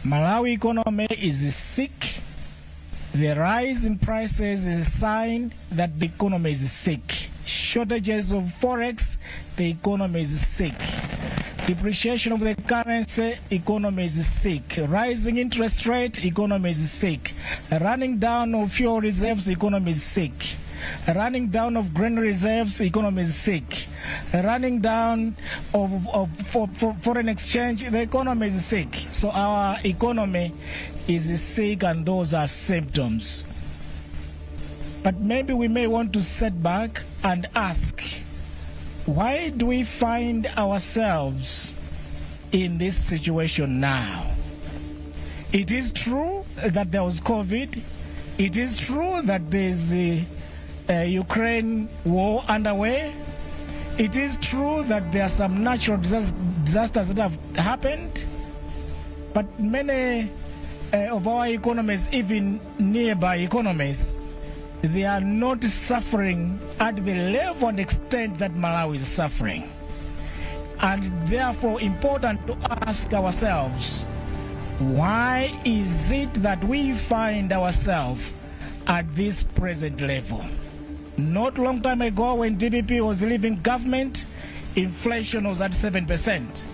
Malawi economy is sick. The rise in prices is a sign that the economy is sick. Shortages of forex, the economy is sick. Depreciation of the currency, economy is sick. Rising interest rate, economy is sick. Running down of fuel reserves, economy is sick. Running down of grain reserves, economy is sick. Running down of foreign exchange, the economy is sick. So our economy is sick, and those are symptoms. But maybe we may want to sit back and ask, why do we find ourselves in this situation now? It is true that there was COVID. It is true that there's a Ukraine war underway. It is true that there are some natural disasters that have happened. But many of our economies, even nearby economies, they are not suffering at the level and extent that Malawi is suffering. And therefore important to ask ourselves, why is it that we find ourselves at this present level? Not long time ago, when DPP was leaving government, inflation was at 7%.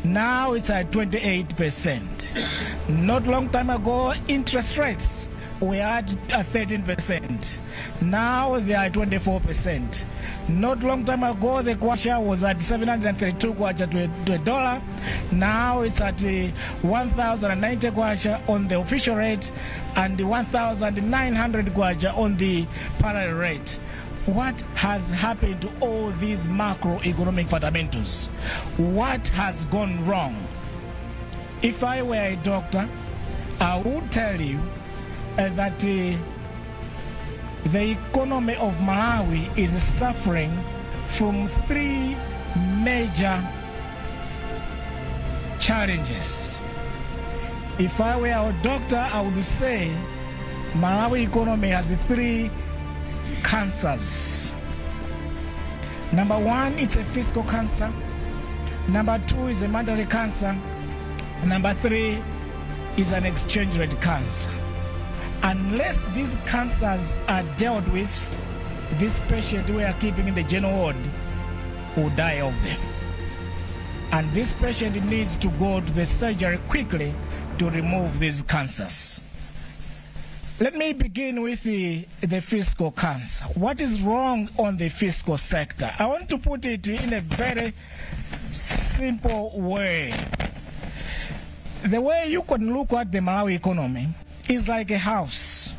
Now it's at 28%. Not long time ago, interest rates were at 13%. Now they are 24%. Not long time ago, the kwacha was at 732 kwacha to a dollar. Now it's at 1,090 kwacha on the official rate and 1,900 kwacha on the parallel rate. What has happened to all these macroeconomic fundamentals? What has gone wrong? If I were a doctor, I would tell you that the economy of Malawi is suffering from three major challenges. If I were a doctor, I would say Malawi economy has three cancers. Number one, it's a fiscal cancer. Number two is a monetary cancer. Number three is an exchange rate cancer. Unless these cancers are dealt with, this patient we are keeping in the general ward will die of them. And this patient needs to go to the surgery quickly to remove these cancers. Let me begin with the fiscal cancer. What is wrong on the fiscal sector? I want to put it in a very simple way. The way you can look at the Malawi economy is like a house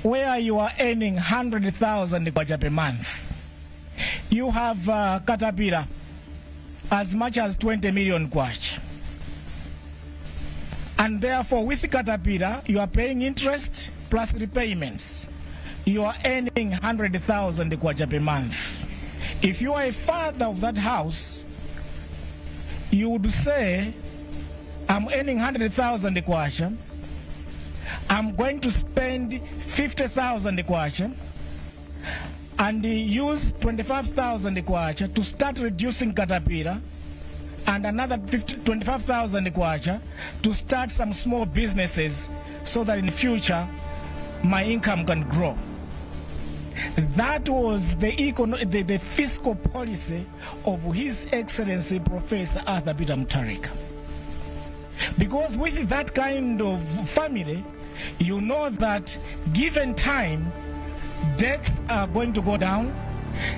where you are earning 100,000 kwacha per month. You have caterpillar as much as 20 million kwacha. And therefore, with caterpillar, you are paying interest plus repayments. You are earning 100,000 kwacha per month. If you are a father of that house, you would say, I'm earning 100,000 kwacha. I'm going to spend 50,000 kwacha and use 25,000 kwacha to start reducing caterpillar, and another 25,000 kwacha to start some small businesses so that in the future my income can grow. That was the fiscal policy of His Excellency Professor Arthur Peter Mutharika. Because with that kind of family, you know that given time, debts are going to go down,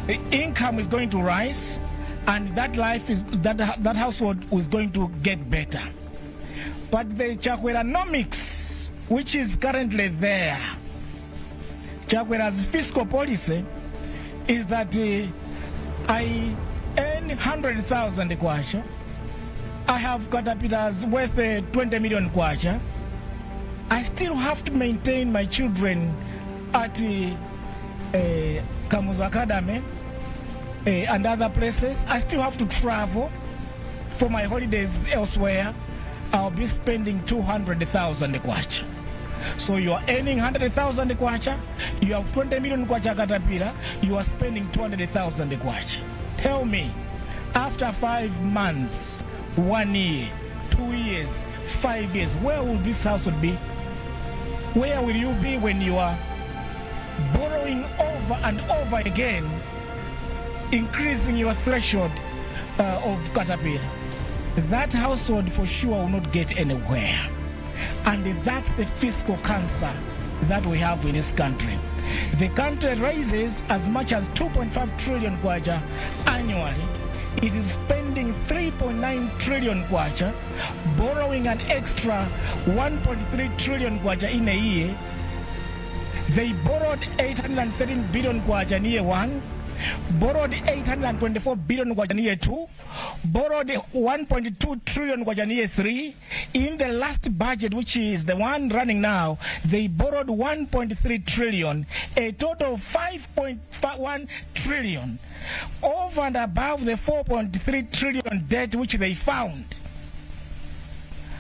the income is going to rise, and that household is going to get better. But the Chakweranomics, which is currently there, Chakwera's fiscal policy is that I earn 100,000 kwacha, I have caterpillars worth 20 million kwacha, I still have to maintain my children at Kamuzu Academy and other places. I still have to travel for my holidays elsewhere. I'll be spending 200,000 kwacha. So you are earning 100,000 kwacha, you have 20 million kwacha caterpillar, you are spending 200,000 kwacha. Tell me, after 5 months, 1 year, 2 years, 5 years, where will this household be? Where will you be when you are borrowing over and over again, increasing your threshold of caterpillar? That household for sure will not get anywhere. And that's the fiscal cancer that we have in this country. The country raises as much as 2.5 trillion kwacha annually. It is spending 3.9 trillion kwacha, borrowing an extra 1.3 trillion kwacha in a year. They borrowed 813 billion kwacha in year 1, borrowed 824 billion kwacha in year 2, borrowed 1.2 trillion kwacha in year 3. In the last budget, which is the one running now, they borrowed 1.3 trillion, a total of 5.1 trillion, over and above the 4.3 trillion debt which they found.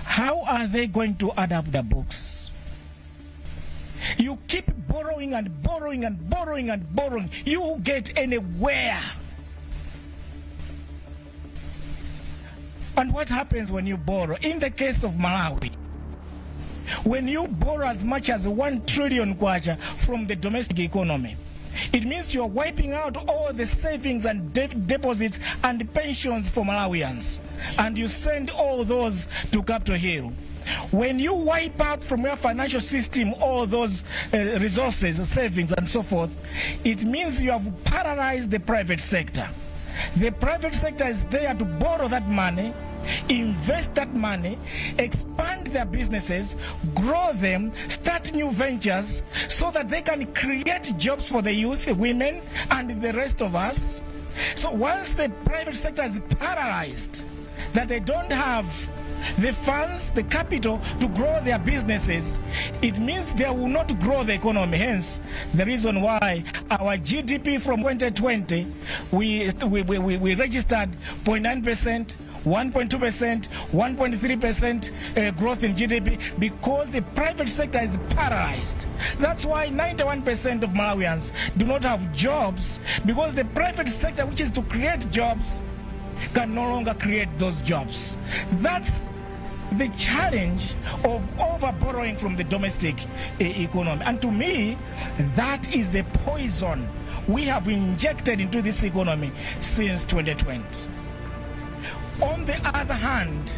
How are they going to add up the books? You keep borrowing and borrowing and borrowing and borrowing. You get anywhere. And what happens when you borrow? In the case of Malawi, when you borrow as much as 1 trillion kwacha from the domestic economy, it means you're wiping out all the savings and deposits and pensions for Malawians, and you send all those to Capitol Hill. When you wipe out from your financial system all those resources, savings and so forth, it means you have paralyzed the private sector. The private sector is there to borrow that money, invest that money, expand their businesses, grow them, start new ventures so that they can create jobs for the youth, women, and the rest of us. So once the private sector is paralyzed, that they don't have the funds, the capital to grow their businesses, it means they will not grow the economy. Hence, the reason why our GDP from 2020, we registered 0.9%, 1.2%, 1.3% growth in GDP, because the private sector is paralyzed. That's why 91% of Malawians do not have jobs, because the private sector, which is to create jobs, can no longer create those jobs. That's the challenge of over borrowing from the domestic economy. And to me, that is the poison we have injected into this economy since 2020. On the other hand,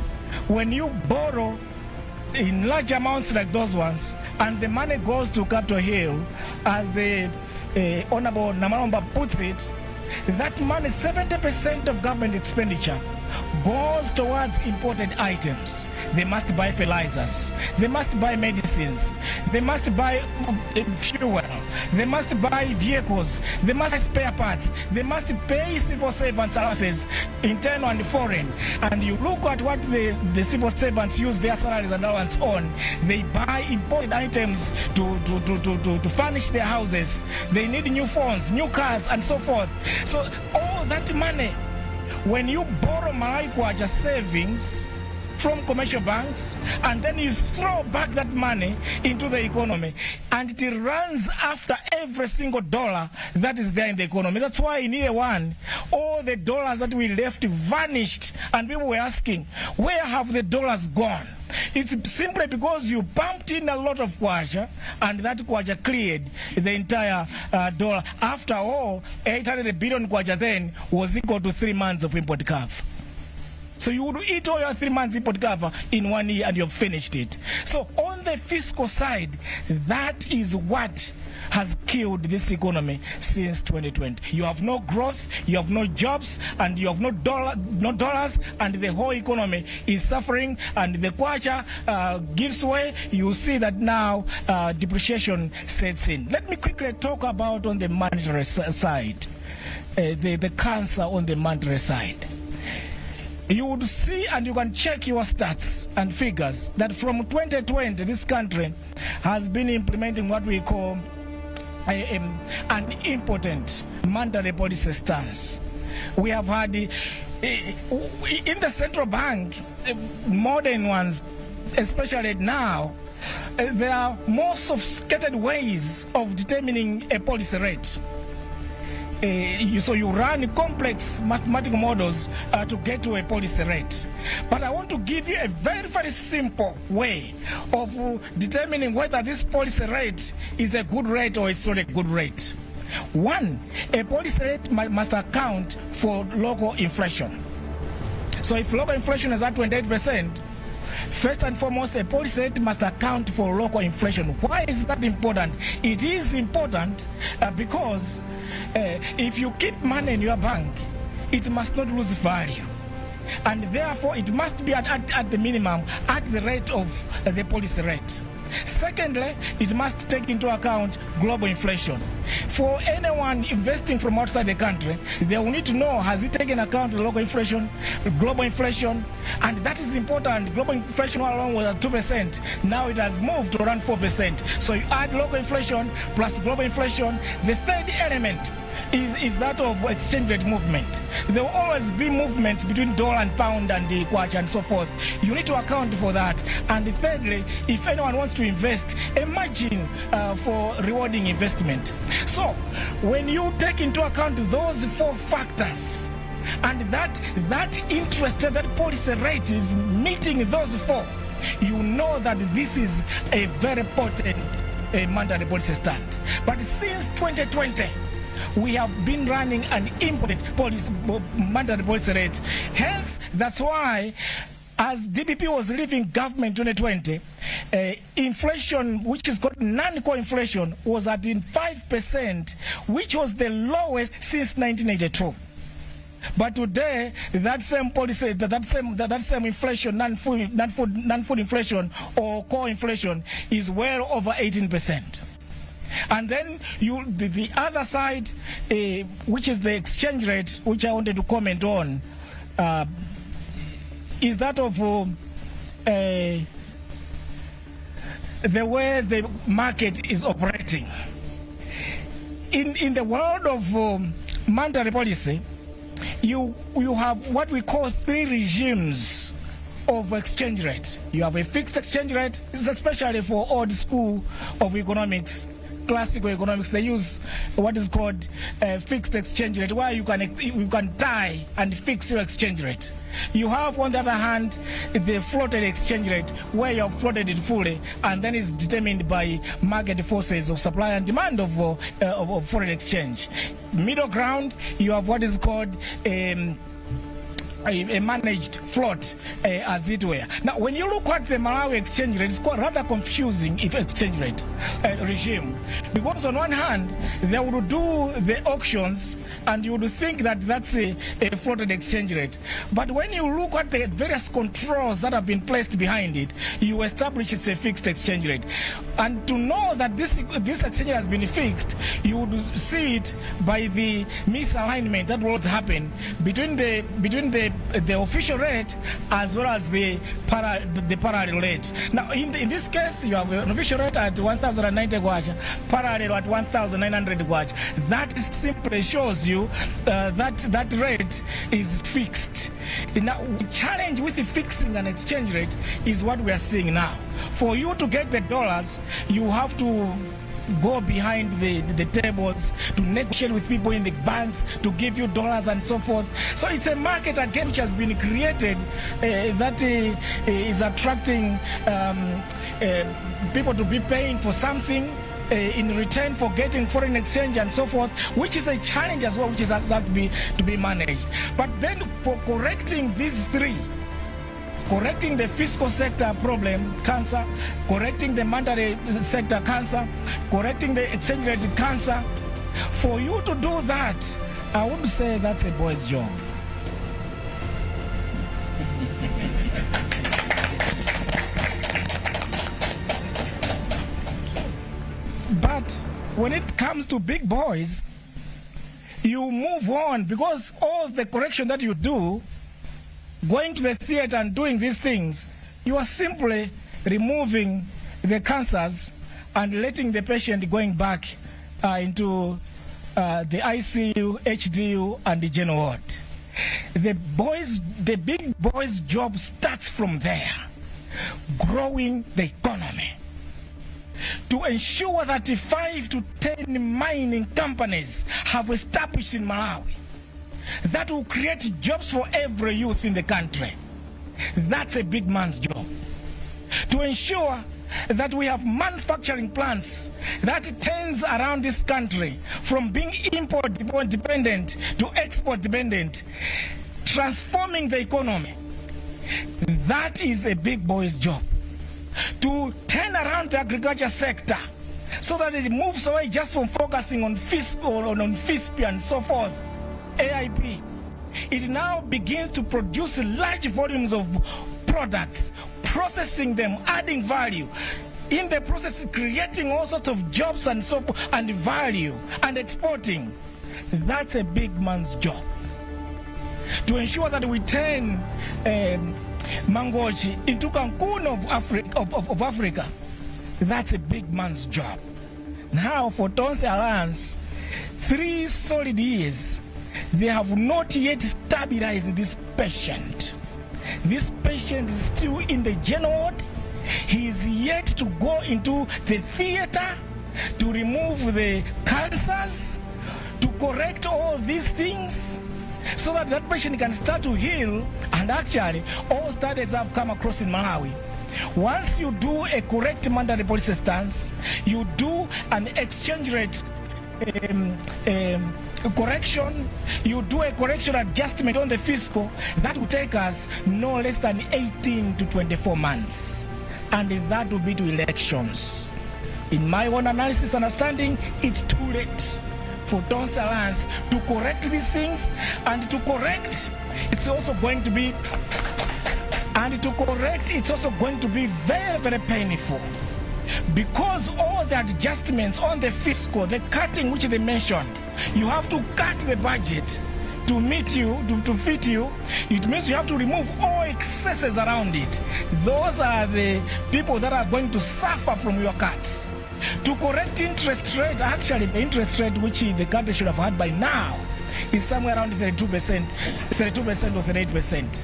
when you borrow in large amounts like those ones, and the money goes to Capitol Hill, as the Honorable Namalomba puts it, that money, 70% of government expenditure goes towards imported items. They must buy fertilizers, they must buy medicines, they must buy fuel, they must buy vehicles, they must buy spare parts, they must pay civil servants allowances, internal and foreign. And you look at what the civil servants use their salaries and allowance on. They buy imported items to furnish their houses. They need new phones, new cars, and so forth. So all that money, when you borrow Malawi kwacha savings from commercial banks, and then you throw back that money into the economy, and it runs after every single dollar that is there in the economy. That's why in year 1, all the dollars that we left vanished, and people were asking, where have the dollars gone? It's simply because you pumped in a lot of kwacha, and that kwacha cleared the entire dollar. After all, 800 billion kwacha then was equal to 3 months of import curve. So you would eat all your 3 months import cover in 1 year and you've finished it. So on the fiscal side, that is what has killed this economy since 2020. You have no growth, you have no jobs, and you have no dollars, and the whole economy is suffering, and the kwacha gives way. You see that now depreciation sets in. Let me quickly talk about on the monetary side, the cancer on the monetary side. You would see, and you can check your stats and figures, that from 2020, this country has been implementing what we call an impotent monetary policy stance. We have had, in the central bank, modern ones, especially now, there are more sophisticated ways of determining a policy rate. so you run complex mathematical models to get to a policy rate. But I want to give you a very, very simple way of determining whether this policy rate is a good rate or it's not a good rate. One, a policy rate must account for local inflation. So if local inflation is at 28%, first and foremost, a policy rate must account for local inflation. Why is that important? It is important because if you keep money in your bank, it must not lose value. And therefore, it must be at the minimum at the rate of the policy rate. Secondly, it must take into account global inflation. For anyone investing from outside the country, they will need to know, has it taken account of local inflation, global inflation? And that is important. Global inflation alone was at 2%. Now it has moved to around 4%. So you add local inflation plus global inflation. The third element is that of exchange rate movement. There will always be movements between dollar and pound and the kwacha and so forth. You need to account for that. And thirdly, if anyone wants to invest, a margin for rewarding investment. So when you take into account those four factors, and that interest, that policy rate is meeting those four, you know that this is a very potent monetary policy stand. But since 2020, we have been running an impotent monetary policy rate. Hence, that's why, as DPP was leaving government in 2020, inflation, which is called non-core inflation, was at 5%, which was the lowest since 1982. But today, that same policy, that same inflation, non-food inflation or core inflation, is well over 18%. And then the other side, which is the exchange rate, which I wanted to comment on, is that of the way the market is operating. In the world of monetary policy, you have what we call three regimes of exchange rate. You have a fixed exchange rate. This is especially for old school of economics, classical economics. They use what is called fixed exchange rate, where you can tie and fix your exchange rate. You have, on the other hand, the floated exchange rate, where you have floated it fully, and then it's determined by market forces of supply and demand of foreign exchange. Middle ground, you have what is called a managed float, as it were. Now, when you look at the Malawi exchange rate, it's quite rather confusing if exchange rate regime, because on one hand, they would do the auctions, and you would think that that's a floated exchange rate. But when you look at the various controls that have been placed behind it, you establish it's a fixed exchange rate. And to know that this exchange has been fixed, you would see it by the misalignment that will happen between the official rate as well as the parallel rate. Now, in this case, you have an official rate at 1,090 kwacha, parallel at 1,900 kwacha. That simply shows you that rate is fixed. Now, the challenge with the fixing an exchange rate is what we are seeing now. For you to get the dollars, you have to go behind the tables to negotiate with people in the banks to give you dollars and so forth. So it's a market again which has been created that is attracting people to be paying for something in return for getting foreign exchange and so forth, which is a challenge as well, which has to be managed. But then for correcting these three, correcting the fiscal sector problem, cancer, correcting the monetary sector, cancer, correcting the exchange rate, cancer. For you to do that, I would say that's a boy's job. But when it comes to big boys, you move on, because all the correction that you do, going to the theater and doing these things, you are simply removing the cancers and letting the patient going back into the ICU, HDU, and the general ward. The big boys' job starts from there, growing the economy. to ensure that 5 to 10 mining companies have established in Malawi that will create jobs for every youth in the country. That's a big man's job. To ensure that we have manufacturing plants that turns around this country from being import dependent to export dependent, transforming the economy. That is a big boy's job. To turn around the agriculture sector so that it moves away just from focusing on fiscal, on FISP and so forth, AIP. It now begins to produce large volumes of products, processing them, adding value. In the process, creating all sorts of jobs and so forth, and value, and exporting. That's a big man's job. To ensure that we turn Mangochi into Cancun of Africa, that's a big man's job. Now, for Tonse Alliance, 3 solid years, they have not yet stabilized this patient. This patient is still in the general ward. He is yet to go into the theater to remove the cancers, to correct all these things, so that that patient can start to heal. And actually, all studies have come across in Malawi. Once you do a correct mandatory policy stance, you do an exchange rate correction, you do a correction adjustment on the fiscal, that will take us no less than 18 to 24 months. And that will be to elections. In my own analysis and understanding, it's too late for Tonse Alliance to correct these things, and to correct, it's also going to be, very, very painful. Because all the adjustments on the fiscal, the cutting which they mentioned, you have to cut the budget to meet you, to fit you. It means you have to remove all excesses around it. Those are the people that are going to suffer from your cuts. To correct interest rate, actually the interest rate which the country should have had by now is somewhere around 32% or 38%.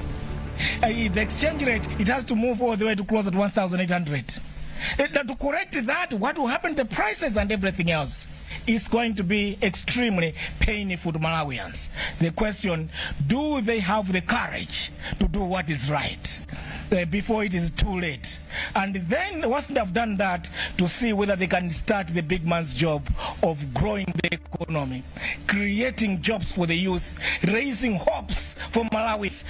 The exchange rate, it has to move all the way to close at 1,800. To correct that, what will happen to the prices and everything else is going to be extremely painful to Malawians. The question, do they have the courage to do what is right before it is too late? And then once they have done that, to see whether they can start the big man's job of growing the economy, creating jobs for the youth, raising hopes for Malawians,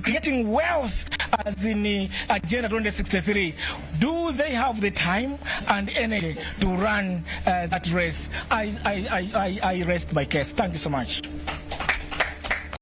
creating wealth as in Agenda 2063. Do they have the time and energy to run that race? I rest my case. Thank you so much.